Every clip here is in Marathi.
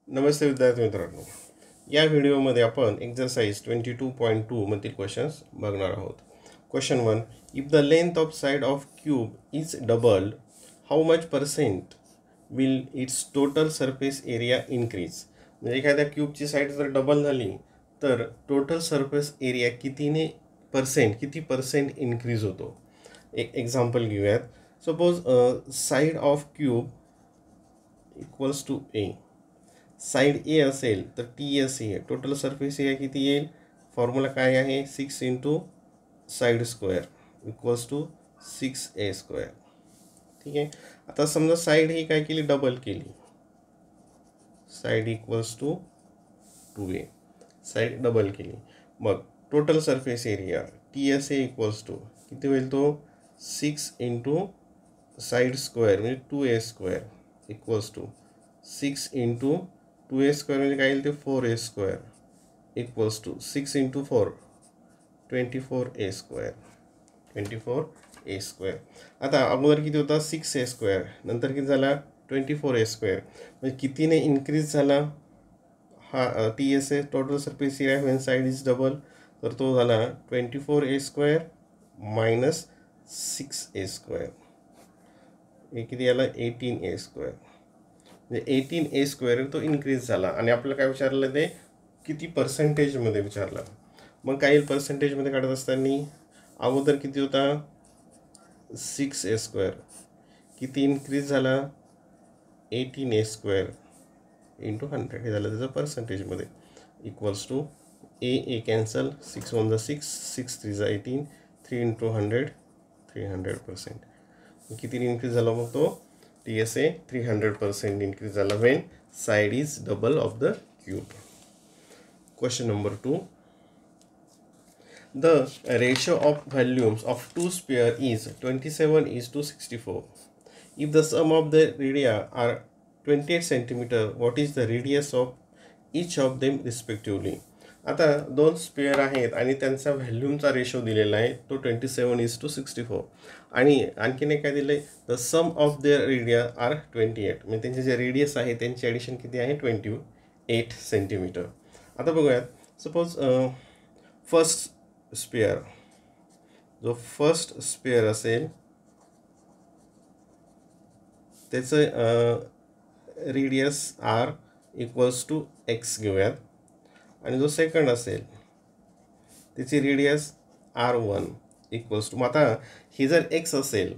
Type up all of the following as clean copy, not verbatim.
नमस्ते विद्यार्थी मित्रांनो, या व्हिडिओमध्ये आपण एक्झरसाइज 22.2 मधील क्वेश्चन्स बघणार आहोत. Question 1, if the length of side of cube is doubled, how much percent will its total surface area increase. म्हणजे एखाद्या क्यूबची साईड जर डबल झाली तर टोटल सरफेस एरिया किती पर्सेंट इन्क्रीज होतो. एक एक्झाम्पल घेऊयात. Suppose side of cube equals to A. Side A असेल तर T S A total surface area किती येईल. फॉर्म्युला काय आहे, 6 into side square equals to 6a². ठीक आहे. आता समजा साईड ही काय केली, डबल केली. Side equals to 2a, side double केली. मग total surface area T S A equals to किती होईल, तो 6 इंटू साईड स्क्वेअर म्हणजे 2a² equals to 6 into 2a² म्हणजे काय येईल, ते 4a² equals to 6 into 4 24a². 24a². आता अगोदर किती होता, 6a², नंतर किती झाला 24a². म्हणजे कितीने इन्क्रीज झाला हा T S A total surface area when side is double, तर तो झाला 24a² मायनस 6a². हे किती आला 18a². म्हणजे 18a² तो इन्क्रीज झाला. आणि आपल्याला काय विचारलं, ते किती पर्सेंटेजमध्ये विचारलं. मग काही पर्सेंटेजमध्ये काढत असताना अगोदर किती होता 6a², किती इन्क्रीज झाला 18a² इंटू 100, हे झालं त्याचं पर्सेंटेजमध्ये. इक्वल्स टू ए कॅन्सल, 6 1 जा 6, 6 3 जा 18, 3 इंटू 100 300%. किती इन्क्रीज झाला मग तो टी एस ए 300% इन्क्रीज झाला when side is double of the cube. Question number 2, the ratio of volumes of two sphere is 27:64. If the sum of the radii are 28 centimetre, what is the radius of each of them respectively. आता दोन स्पेअर आहेत आणि त्यांचा व्हॅल्यूमचा रेशो दिलेला आहे, तो 27:64. आणि आणखीन एक काय दिलं आहे, the sum of the radii are 28. म्हणजे त्यांचे जे रेडियस आहे त्यांची ॲडिशन किती आहे 28 सेंटीमीटर. आता बघूयात. सपोज फर्स्ट स्पेअर, जो फर्स्ट स्पेअर असेल त्याचं radius R equals to x घेऊयात. आणि जो सेकंड असेल त्याची रेडियस R1 इक्वल्स टू, मग आता ही जर एक्स असेल,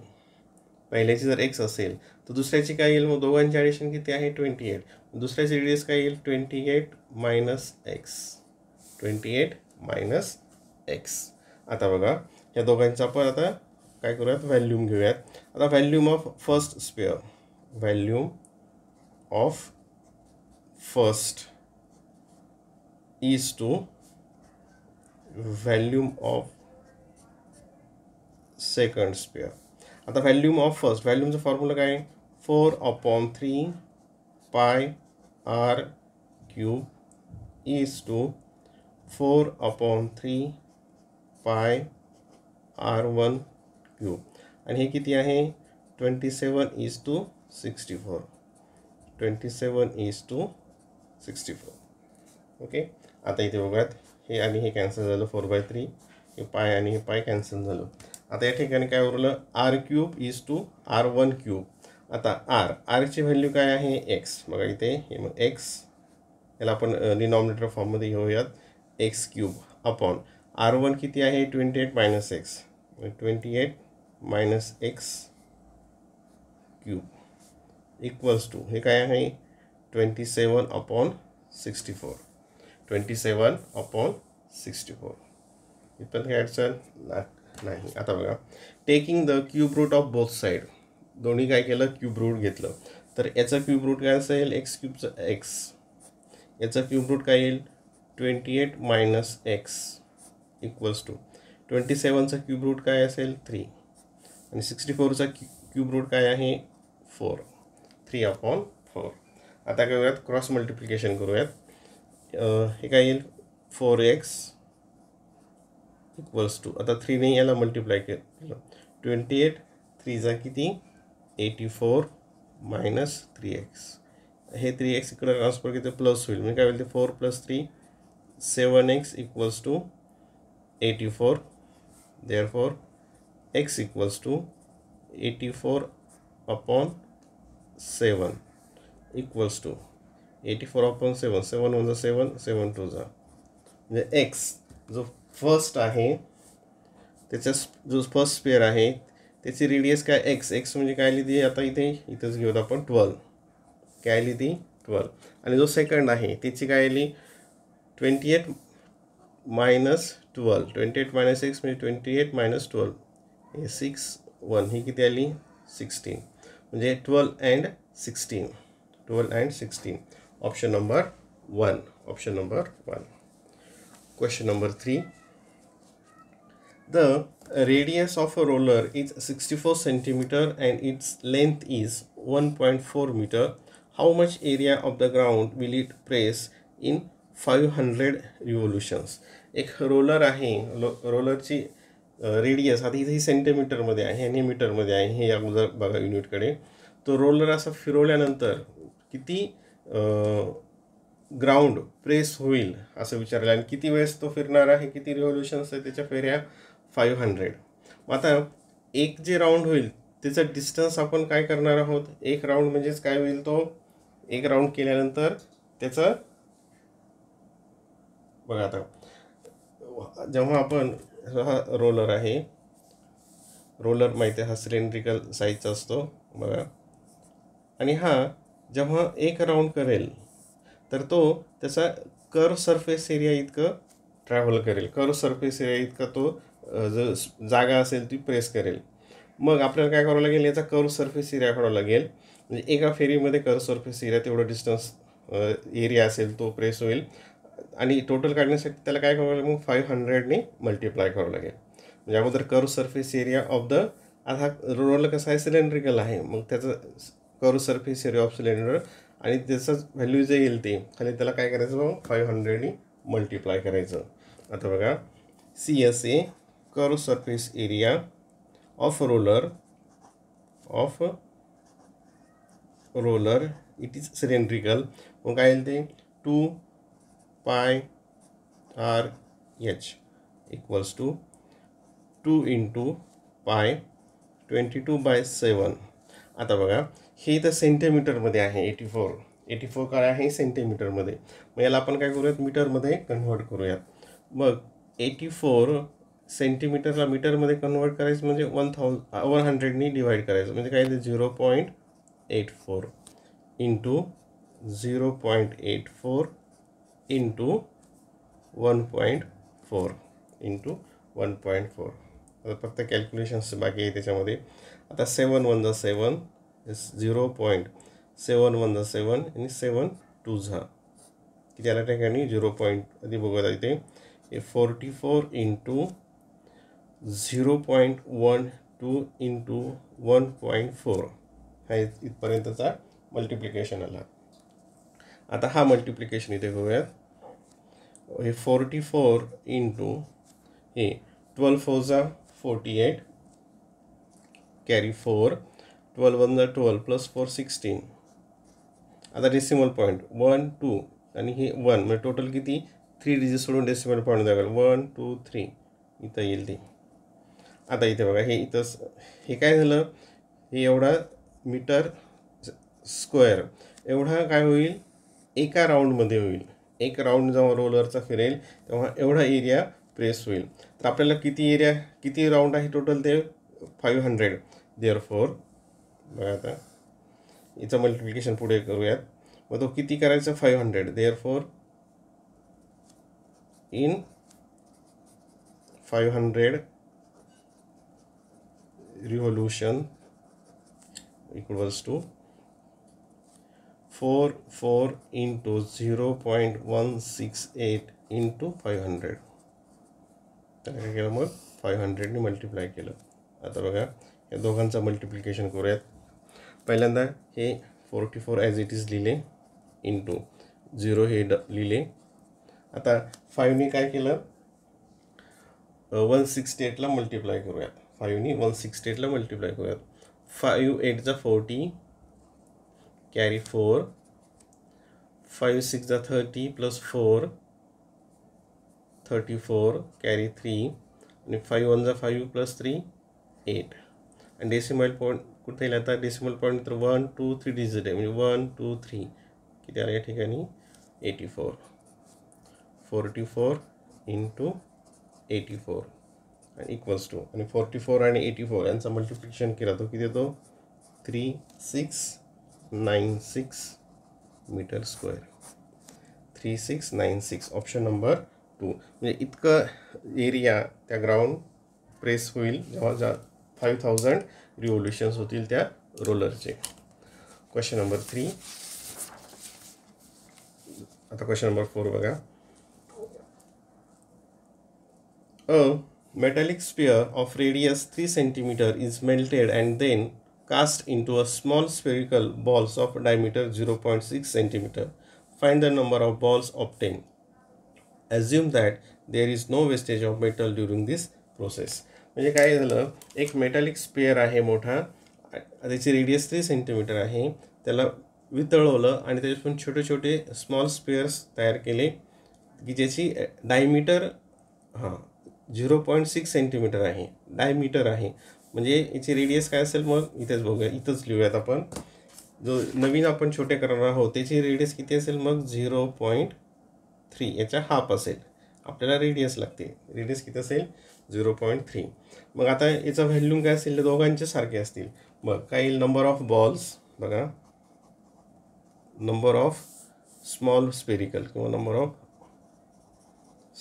पहिल्याची जर एक्स असेल तर दुसऱ्याची काय येईल, मग दोघांची ॲडिशन किती आहे 28. दुसऱ्याची रेडियस काय येईल 28 मायनस एक्स. 28 minus x. आता बघा या दोघांचा आपण आता काय करूयात, व्हॅल्यूम घेऊयात. आता volume of first spare, volume of first is to volume of second sphere. आता व्हॅल्यूम ऑफ फर्स्ट, व्हॅल्यूमचा फॉर्म्युला काय, 4/3 पाय आर क्यूब इज टू 4/3 पाय R1 क्यूब. आणि हे किती आहे 27:64. 27:64. ओके. आता इथे बघात हे आणि हे कॅन्सल झालं, 4/3 हे पाय आणि हे पाय कॅन्सल झालं. आता या ठिकाणी काय उरलं, R³ is to R1 cube. आता आरची व्हॅल्यू काय आहे एक्स. बघा इथे हे मग एक्स, याला आपण डिनॉमिनेटर फॉर्ममध्ये घेऊयात, x³ अपॉन R1 किती आहे 28 minus x, 28 minus x cube equals to हे काय आहे 27/64. 27/64. इथं काही अडचण नाही. आता बघा, taking the cube root of both side, दोन्ही काय केलं क्यूब रूट घेतलं, तर याचा क्यूब रूट काय असेल x³ एक्स, याचा क्यूब रूट काय येईल 28 मायनस एक्स इक्वल्स टू 27चा क्यूब रूट काय असेल 3 आणि 64चा क्यूब रूट काय आहे 4. 3/4. आता काय करूयात, क्रॉस मल्टिप्लिकेशन करूयात. हे काय येईल 4x इक्वल्स टू, आता 3ने याला मल्टिप्लाय केलं, 28 3 जा किती 84 मायनस 3x हे 3x इकडे ट्रान्सफर केलं प्लस होईल, म्हणजे काय होईल ते 4 + 3 7x = 84. Therefore x = 84/7 equals to 84/7. 7 1 7, 7 2 म्हणजे x जो फर्स्ट आहे त्याचा जो फर्स्ट स्पेअर आहे त्याची रेडियस काय x म्हणजे काय लिहिली आता इथेच घेऊत आपण 12, काय लिहिली 12. आणि जो सेकंड आहे त्याची काय आली 28 - 12. 28 - x म्हणजे 28 - 12 हे 6 1 ही किती आली 16. म्हणजे 12 and 16. 12 and 16. Option number 1. Option number 1. Question number 3. The radius of a roller is 64 centimeter and its length is 1.4 meter. How much area of the ground will it press in 500 revolutions? एक रोलर आहे, रोलरची रेडियस आता इथे सेंटीमीटरमध्ये आहे आणि मीटरमध्ये आहे, हे अगोदर बघा युनिटकडे. तो रोलर असा फिरवल्यानंतर किती ग्राउंड प्रेस होईल असं विचारलं आणि किती वेळेस तो फिरणार आहे, किती रिव्होल्युशन्स आहे त्याच्या फेऱ्या 500. मग आता एक जे राऊंड होईल त्याचं डिस्टन्स आपण काय करणार आहोत, एक राऊंड म्हणजेच काय होईल तो एक राऊंड केल्यानंतर त्याचं बघा आता जेव्हा आपण हा रोलर आहे, रोलर माहिती आहे हा सिलेंड्रिकल साईजचा असतो बघा, आणि हा जेव्हा एक राऊंड करेल तर तो त्याचा कर्व सरफेस एरिया इतकं ट्रॅव्हल करेल, कर्व सरफेस एरिया इतका तो जो जागा असेल ती प्रेस करेल. मग आपल्याला काय करावं लागेल, याचा कर्व सरफेस एरिया काढावा लागेल. म्हणजे एका फेरीमध्ये कर्व सरफेस एरिया तेवढं डिस्टन्स एरिया असेल तो प्रेस होईल आणि टोटल काढण्यासाठी त्याला काय करावं लागेल, मग 500ने मल्टिप्लाय करावं लागेल. म्हणजे अगोदर curve surface area of the, आता रोलर कसा आहे सिलेंड्रिकल आहे, मग त्याचं curve surface area of cylinder आणि त्याचं व्हॅल्यू जे येईल ते खाली त्याला काय करायचं, मग 500ने मल्टिप्लाय करायचं. आता बघा CSA curve surface area of roller it is cylindrical, मग काय येईल ते 2πRh equals to 2 × पाय 22/7. आता बघा हे इथं सेंटीमीटरमध्ये आहे 84 काय आहे सेंटीमीटरमध्ये, मग याला आपण काय करूयात मीटरमध्ये कन्व्हर्ट करूयात. मग 84 सेंटीमीटरला मीटरमध्ये कन्व्हर्ट करायचं म्हणजे 100ने डिवाईड करायचं, म्हणजे काय ते 0.84 × 0.84 × 1.4 × 1.4. आता फक्त कॅल्क्युलेशन्स बाकी आहे त्याच्यामध्ये. आता 7 1 7 0.7 7 आणि 7 2 किती आला ठिकाणी 0. आधी बघूया इथे 44 × 0.12 × 1.4 हा इथपर्यंतचा मल्टिप्लिकेशन आला. आता हा मल्टिप्लिकेशन इथे करूयात. हे 44 × हे 12 4 48 कॅरी 4 12 1 12 + 4 16. आता डेसिमल पॉईंट 1 2 आणि हे 1 म्हणजे टोटल किती 3 डिजिट सोडून डेसिमल पॉईंट द्यावे 1 2 3 इथं येईल ते. आता इथे बघा हे इथं हे काय झालं, हे एवढा मीटर स्क्वेअर एवढा काय होईल एका राऊंडमध्ये होईल. एक राऊंड जेव्हा रोलरचा फिरेल तेव्हा एवढा एरिया प्रेस होईल. तर आपल्याला किती राऊंड आहे टोटल ते 500. देअरफोर बघा आता याचं मल्टिप्लिकेशन पुढे करूयात. मग तो किती करायचा 500. Therefore in 500 revolution equals to 4 × 0.168 × 500. त्याला काय केलं मग 500ने मल्टिप्लाय केलं. आता बघा या दोघांचं मल्टिप्लिकेशन करूयात. पहिल्यांदा हे 44 ॲज इट इज लिहिले इंटू 0 हे लिहिले. आता 5ने काय केलं 168ला मल्टिप्लाय करूयात. 5ने 168ला मल्टिप्लाय करूयात. 5 8 40 कॅरी 4 5 6 30 plus 4 34 carry 3 आणि 5 1 5 plus 3 8 आणि डेसिमल पॉईंट कुठे येईल आता डेसिमल पॉईंट तर 1 2 3 डिजिट आहे म्हणजे 1 2 3 किती आलं या ठिकाणी 84 44 इंटू 84 आणि इक्वल्स टू आणि 44 आणि 84 यांचा मल्टिप्लिकेशन केला तो किती येतो 3696 मीटर स्क्वेअर 3696 ऑप्शन नंबर 2 म्हणजे इतकं एरिया त्या ग्राउंड प्रेस होईल जेव्हा 5000 रिव्होल्युशन्स होतील त्या रोलरचे. Question number 3. आता क्वेश्चन नंबर 4 बघा. A metallic sphere of radius 3 cm is melted and then cast into a small spherical balls of diameter 0.6 cm. Find the number of balls obtained. Assume that there is no wastage of metal during this process. म्हणजे काय झालं एक मेटॅलिक स्पेअर आहे मोठा त्याची रेडियस 3 सेंटीमीटर आहे त्याला वितळवलं आणि त्याच्यातून छोटे छोटे स्मॉल स्पेअर्स तयार केले की ज्याची डायमीटर 0.6 सेंटीमीटर आहे डायमीटर आहे म्हणजे याची रेडियस काय असेल मग इथेच बघूया इथंच लिहूयात आपण जो नवीन आपण छोटे करणार आहोत त्याची रेडियस किती असेल मग 0.3 याच्या हाफ असेल आपल्याला रेडियस लागते रेडियस किती असेल 0.3 मग आता याचा व्हॅल्यूम काय असेल दोघांचे सारखे असतील मग काय येईल नंबर ऑफ बॉल्स बघा नंबर ऑफ स्मॉल स्पेरिकल किंवा number of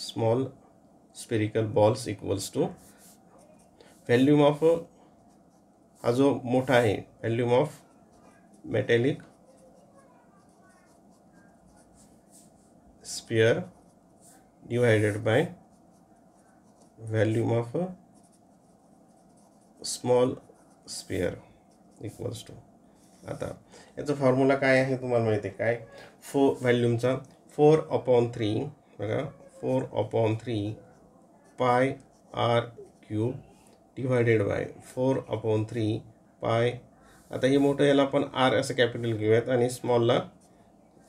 small spherical balls equals to volume of हा जो मोठा आहे volume of metallic sphere divided by volume of small sphere equals to आता याचा फॉर्म्युला काय आहे तुम्हाला माहिती आहे काय व्हॅल्यूमचा 4/3 बघा 4/3 पाय आर क्यूब डिवायडेड बाय 4/3 पाय आता हे मोठं याला आपण आर असं कॅपिटल घेऊयात आणि स्मॉलला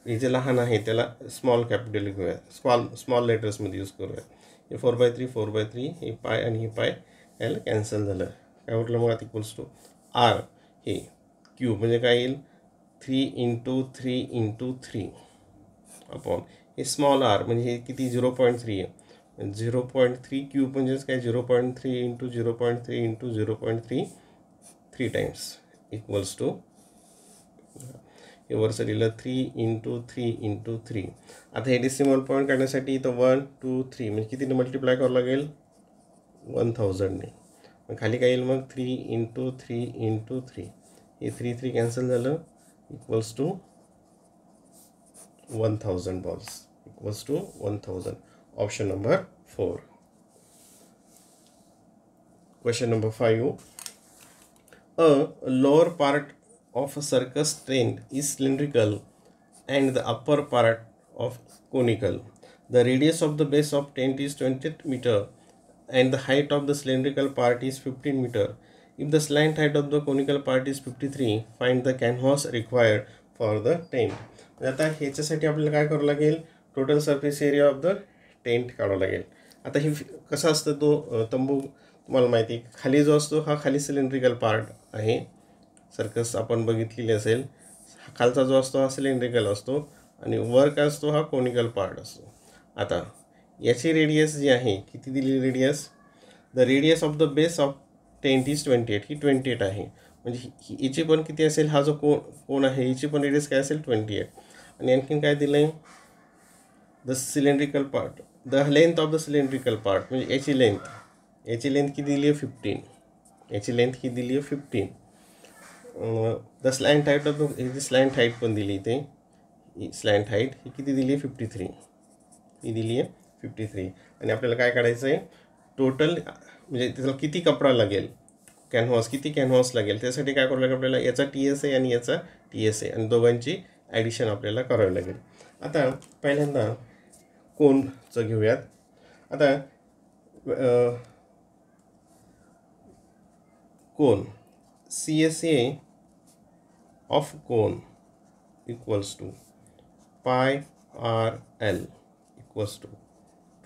हे जे लहान आहे त्याला स्मॉल कॅपिटल घेऊयात स्मॉल लेटर्समध्ये यूज करूयात हे 4/3 4/3 हे पाय आणि हे पाय याला कॅन्सल झालं काय म्हटलं मग आता इक्वल्स टू आर हे क्यूब म्हणजे काय येईल 3 × 3 × 3 अपॉन हे स्मॉल आर म्हणजे हे किती 0.3 आहे 0.3 क्यूब म्हणजेच काय 0.3 × 0.3 × 0.3 3 टाइम्स इक्वल्स टू हे वरचं लिहिलं 3 × 3 × 3 आता हे डेसिमल पॉईंट काढण्यासाठी इथं 1 2 3 म्हणजे कितीने मल्टिप्लाय करावं लागेल 1000ने मग खाली काय येईल मग 3 × 3 × 3 हे 3 3 कॅन्सल झालं equals to 1000 balls equals to 1000 option number 4. Question number 5. A lower part of a circus tent is cylindrical and the upper part of conical. The radius of the base of tent is 20 meter and the height of the cylindrical part is 15 meter. If the slant height of the conical part is 53, find the canvas required for the tent. आता ह्याच्यासाठी आपल्याला काय करावं लागेल total surface area of the tent काढावं लागेल आता हे कसं असतं तो तंबू तुम्हाला माहिती आहे खाली जो असतो हा खाली सिलेंड्रिकल पार्ट आहे सर्कस आपण बघितलेली असेल खालचा जो असतो हा सिलेंड्रिकल असतो आणि वर काय असतो हा कोनिकल पार्ट असतो आता याची रेडियस जी आहे किती दिली radius the radius of the base of tent is 28 ही 28 आहे म्हणजे हिची पण किती असेल हा जो कोण आहे हिची पण रेडियस काय असेल 28 आणि आणखीन काय दिलं आहे the cylindrical part the length of the cylindrical part म्हणजे याची लेंथ किती दिली आहे 15 याची लेंथ किती दिली आहे 15 द स्लॅन्ट हाईट ऑफ ह्याची स्लॅन्ट हाईट पण दिली इथे स्लॅन्ट हाईट ही किती दिली आहे 53 ही दिली आहे 53 आणि आपल्याला काय काढायचं आहे टोटल म्हणजे त्याला किती कपडा लागेल किती कॅनव्हास लागेल त्यासाठी काय करावं लागेल आपल्याला याचा TSA आणि याचा TSA आणि दोघांची ॲडिशन आपल्याला करावी लागेल आता पहिल्यांदा कोनचं घेऊयात आता cone CSA of cone equals to pi R L equals to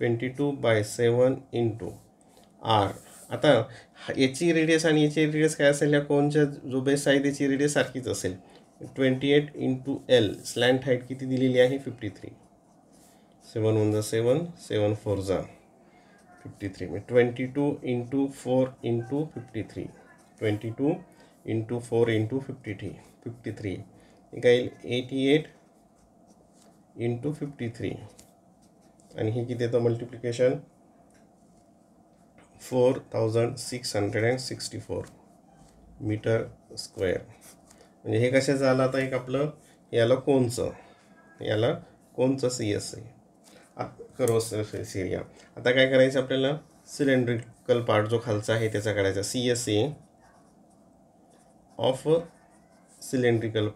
22/7 into R. आता याची रेडियस आणि याची रेडियस काय असेल, या कोनच्या जो बेस आहे त्याची रेडियस सारखीच असेल. 28 इंटू एल. स्लॅन्ट हाईट किती दिलेली आहे 53. 7 1 जा 7, 7 4 जा 53. 22 इंटू 4 इंटू 53. 22 into 4 into 53. काय येईल 88 इंटू 53. आणि हे किती येतं मल्टिप्लिकेशन 4664 मीटर स्क्वेअर. म्हणजे हे कशाचं आलं आता, एक आपलं याला कोनचं CS आहे कर्व सरफेस एरिया. आता काय करायचं आपल्याला, सिलेंड्रिकल पार्ट जो खालचा आहे त्याचा काढायचा. CSA of cylindrical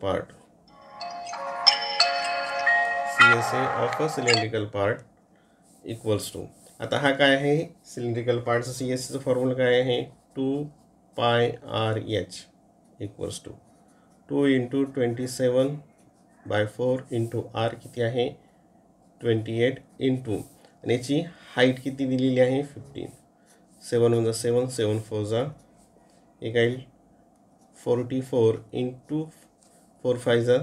part, equals to. आता हा काय आहे सिलेंड्रिकल पार्टचा CSAचं फॉर्म्युला काय आहे 2πRH equals to 2 into 27/4 into R किती आहे 28 इंटू, आणि याची हाईट किती दिलेली आहे 15. 7 1 जा 7, 7 4 जा, हे काय 44 इंटू 4 5 जा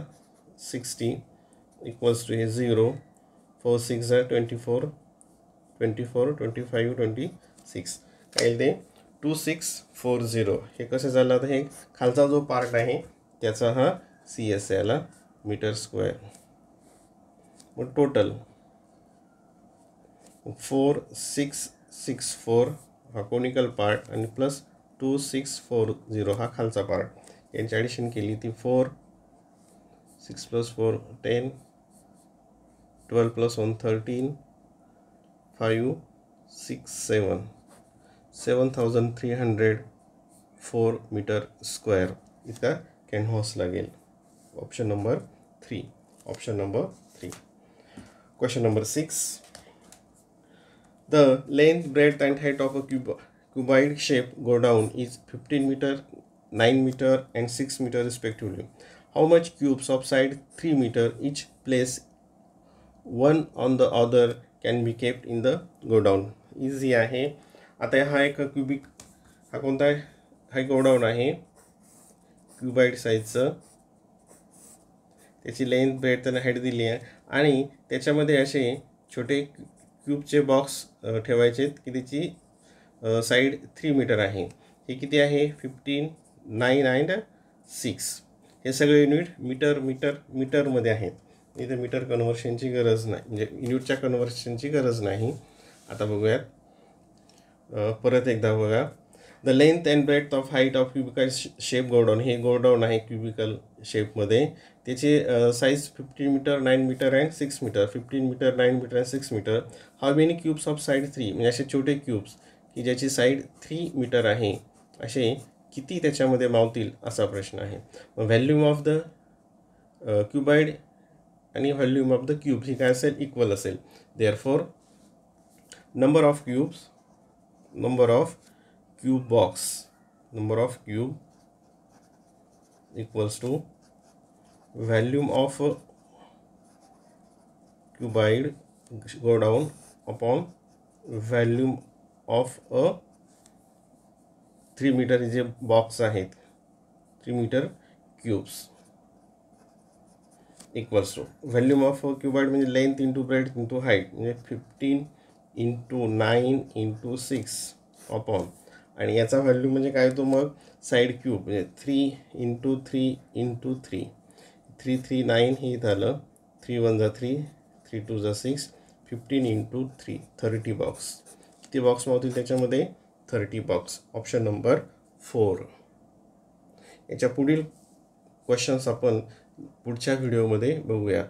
60 इक्वल्स टू हे 0. 4 6 जा 24, 25 26 काय ते 2640. हे कसं झालं, आता हे खालचा जो पार्ट आहे त्याचा हा CS आला मीटर स्क्वेअर. मग टोटल 4664 हा कोनिकल पार्ट आणि प्लस 2640 हा खालचा पार्ट, यांची ॲडिशन केली ती 4 6 + 4 10, 12 + 1 13, 5 6 7 7304 मीटर स्क्वेअर इतका कॅनव्हास लागेल. Option number 3. Question number 6. The length, breadth and height of a cuboid shape go down is 15 meter, 9 meter and 6 meter respectively. How much cubes of side 3 meter each place one on the other can be kept in the go down? Easy आहे. आता हा एक क्यूबिक, हा कोणता आहे, हा गो डाऊन आहे क्यूबाइड साईजचं. त्याची लेंथ ब्रेडथ आणि हाईट दिली आहे आणि त्याच्यामध्ये असे छोटे क्यूबचे बॉक्स ठेवायचे की त्याची साईड 3 मीटर आहे. हे किती आहे 15, 9 अँड 6. हे सगळे युनिट मीटरमध्ये आहेत. इथे मीटर कन्व्हर्शनची गरज नाही, म्हणजे युनिटच्या कन्व्हर्शनची गरज नाही. आता बघूयात परत एकदा बघा. The length and breadth of height of cubical shape godown. हे गो डाऊन आहे क्युबिकल शेपमध्ये. त्याचे size 15 metre, 9 metre and 6 metre. 15 metre, 9 metre and 6 metre. How many cubes of side 3, म्हणजे असे छोटे क्यूब्स की ज्याची साईड 3 मीटर आहे, असे किती त्याच्यामध्ये मावतील असा प्रश्न आहे. मग व्हॅल्यूम ऑफ द क्युबाइड आणि व्हॅल्यूम ऑफ द क्यूब ही काय असेल इक्वल असेल. Therefore number of cube box, number of cube equals to volume of cuboid go down upon volume of 3 metre जे बॉक्स आहेत 3 metre cubes equals to volume of cuboid म्हणजे length into breadth into height, म्हणजे 15 इंटू 9 इंटू 6 अपॉन, आणि याचा व्हॅल्यू म्हणजे काय होतो मग साईड क्यूब, म्हणजे 3 इंटू 3 इंटू 3, 3 3 9 हे झालं. 3 1 जा 3, 3 2 जा 6, 15 इंटू 3 30 बॉक्स. किती बॉक्स मावतील त्याच्यामध्ये 30 बॉक्स. Option number 4. याच्या पुढील क्वेश्चन्स आपण पुढच्या व्हिडिओमध्ये बघूयात.